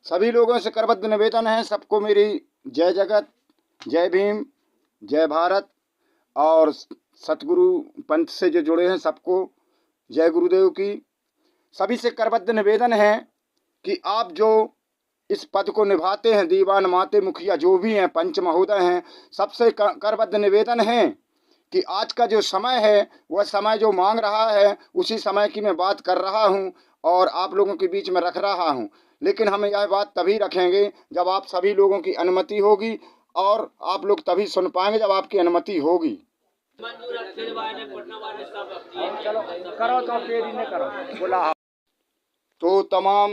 सभी लोगों से करबद्ध निवेदन है, सबको मेरी जय जगत, जय भीम, जय भारत। और सतगुरु पंथ से जो जुड़े हैं सबको जय गुरुदेव की। सभी से करबद्ध निवेदन है कि आप जो इस पद को निभाते हैं, दीवान, माते, मुखिया जो भी हैं, पंच महोदय हैं, सबसे करबद्ध निवेदन है कि आज का जो समय है वह समय जो मांग रहा है उसी समय की मैं बात कर रहा हूं और आप लोगों के बीच में रख रहा हूं। लेकिन हम यह बात तभी रखेंगे जब आप सभी लोगों की अनुमति होगी और आप लोग तभी सुन पाएंगे जब आपकी अनुमति होगी। करो तो तेरी ने करो बोला। तो तमाम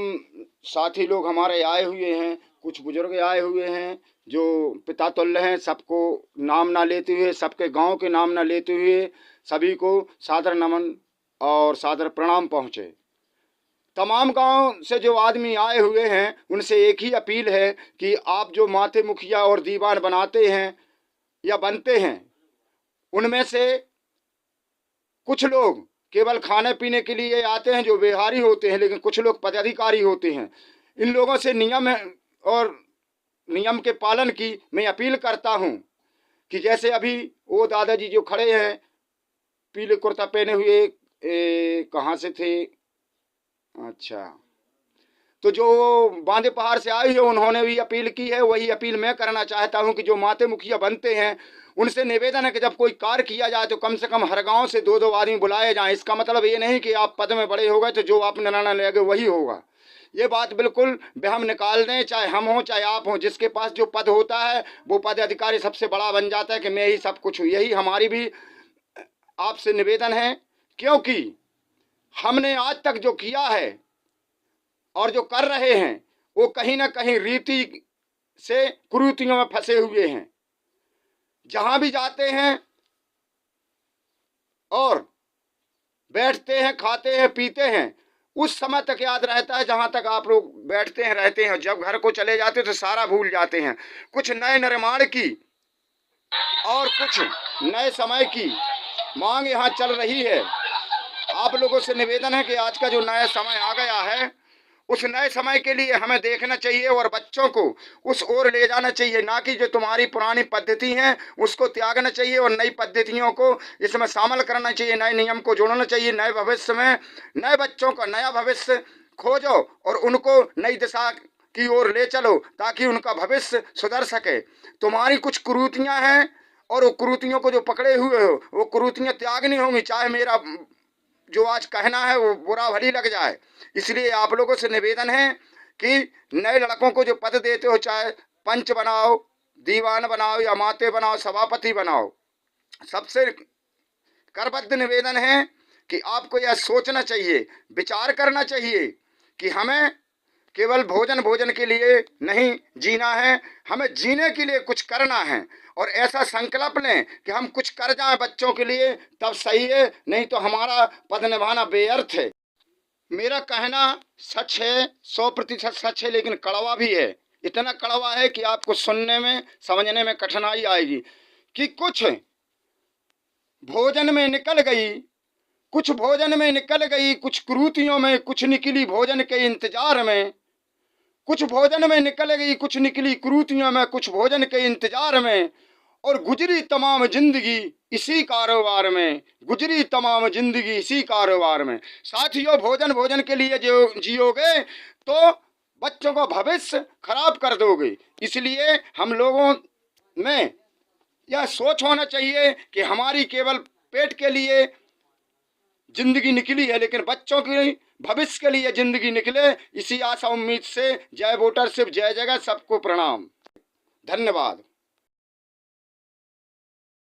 साथी लोग हमारे आए हुए हैं, कुछ बुजुर्ग आए हुए हैं जो पिता तुल्य हैं, सबको नाम ना लेते हुए, सबके गांव के नाम ना लेते हुए सभी को सादर नमन और सादर प्रणाम पहुँचे। तमाम गांव से जो आदमी आए हुए हैं उनसे एक ही अपील है कि आप जो माते, मुखिया और दीवान बनाते हैं या बनते हैं, उनमें से कुछ लोग केवल खाने पीने के लिए आते हैं जो बिहारी होते हैं, लेकिन कुछ लोग पदाधिकारी होते हैं। इन लोगों से नियम और नियम के पालन की मैं अपील करता हूं कि जैसे अभी वो दादाजी जो खड़े हैं पीले कुर्ता पहने हुए, कहाँ से थे, अच्छा, तो जो बांदे पहाड़ से आए हुए उन्होंने भी अपील की है, वही अपील मैं करना चाहता हूं कि जो माते मुखिया बनते हैं उनसे निवेदन है कि जब कोई कार्य किया जाए तो कम से कम हर गांव से 2-2 आदमी बुलाए जाएं। इसका मतलब ये नहीं कि आप पद में बड़े हो गए तो जो आप निर्णय लेंगे वही होगा। ये बात बिल्कुल हम निकाल दें, चाहे हम हों चाहे आप हों। जिसके पास जो पद होता है वो पद अधिकारी सबसे बड़ा बन जाता है कि मैं ही सब कुछ हूँ। यही हमारी भी आपसे निवेदन है, क्योंकि हमने आज तक जो किया है और जो कर रहे हैं वो कहीं ना कहीं रीति से कुरीतियों में फंसे हुए हैं। जहां भी जाते हैं और बैठते हैं, खाते हैं, पीते हैं, उस समय तक याद रहता है जहां तक आप लोग बैठते हैं, रहते हैं। जब घर को चले जाते हैं तो सारा भूल जाते हैं। कुछ नए निर्माण की और कुछ नए समय की मांग यहाँ चल रही है। आप लोगों से निवेदन है कि आज का जो नया समय आ गया है उस नए समय के लिए हमें देखना चाहिए और बच्चों को उस ओर ले जाना चाहिए, ना कि जो तुम्हारी पुरानी पद्धति हैं उसको त्यागना चाहिए और नई पद्धतियों को इसमें शामिल करना चाहिए, नए नियम को जोड़ना चाहिए। नए भविष्य में नए बच्चों का नया भविष्य खोजो और उनको नई दिशा की ओर ले चलो ताकि उनका भविष्य सुधर सके। तुम्हारी कुछ कुरीतियाँ हैं और वो कुरीतियों को जो पकड़े हुए हो वो कुरीतियाँ त्यागनी होंगी, चाहे मेरा जो आज कहना है वो बुरा भली लग जाए। इसलिए आप लोगों से निवेदन है कि नए लड़कों को जो पद देते हो, चाहे पंच बनाओ, दीवान बनाओ या माते बनाओ, सभापति बनाओ, सबसे करबद्ध निवेदन है कि आपको यह सोचना चाहिए, विचार करना चाहिए कि हमें केवल भोजन के लिए नहीं जीना है, हमें जीने के लिए कुछ करना है। और ऐसा संकल्प लें कि हम कुछ कर जाएं बच्चों के लिए, तब सही है, नहीं तो हमारा पद निभाना बेअर्थ है। मेरा कहना सच है, 100% सच है, लेकिन कड़वा भी है। इतना कड़वा है कि आपको सुनने में, समझने में कठिनाई आएगी कि कुछ भोजन में निकल गई, कुछ भोजन में निकल गई, कुछ कुरीतियों में, कुछ निकली भोजन के इंतजार में, कुछ भोजन में निकल गई, कुछ निकली कुरीतियों में, कुछ भोजन के इंतजार में, और गुजरी तमाम जिंदगी इसी कारोबार में, गुजरी तमाम जिंदगी इसी कारोबार में। साथियों, भोजन के लिए जो जियोगे तो बच्चों का भविष्य खराब कर दोगे। इसलिए हम लोगों में यह सोच होना चाहिए कि हमारी केवल पेट के लिए जिंदगी निकली है, लेकिन बच्चों की भविष्य के लिए जिंदगी निकले। इसी आशा उम्मीद से जय वोटर सिर्फ जय जगत, सबको प्रणाम, धन्यवाद।